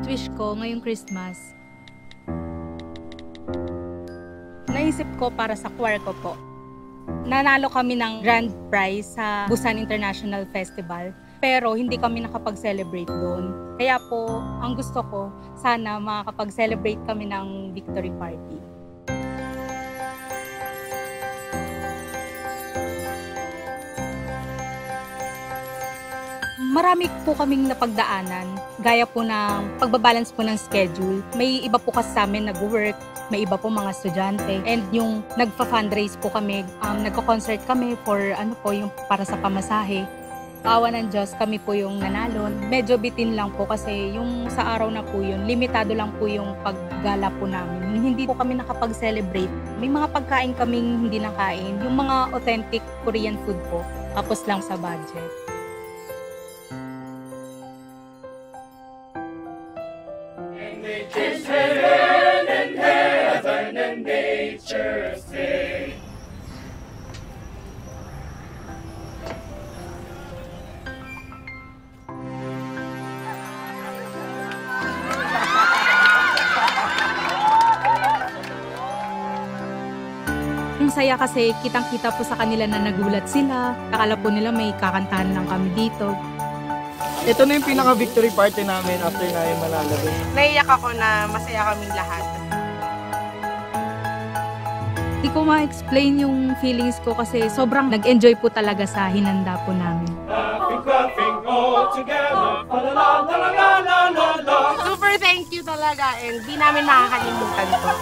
wish ko ngayong Christmas, naisip ko para sa choir ko po. Nanalo kami ng grand prize sa Busan International Festival, pero hindi kami nakapag-celebrate doon. Kaya po, ang gusto ko, sana makakapag-celebrate kami ng victory party. Marami po kaming napagdaanan, gaya po ng pagbabalance po ng schedule. May iba po kasi sa amin nag-work, may iba po mga estudyante, and yung nagpa-fundraise po kami, nagko-concert kami for yung para sa pamasahe. Awa ng Diyos, kami po yung nanalo. Medyo bitin lang po kasi yung sa araw na po yun, limitado lang po yung paggala po namin. Hindi po kami nakapag-celebrate. May mga pagkain kaming hindi nakain, yung mga authentic Korean food po, tapos lang sa budget. It's heaven and heaven and nature sing. Ang saya kasi kitang-kita po sa kanila na nagulat sila. Akala po nila may kakantahan lang kami dito. Ito na yung pinaka-victory party namin after namin manalo. Naiyak ako na masaya kaming lahat. Di ko ma-explain yung feelings ko kasi sobrang nag-enjoy po talaga sa hinanda po namin. Laughing all together. La la la la la la la. Super thank you talaga and di namin makakalimutan to.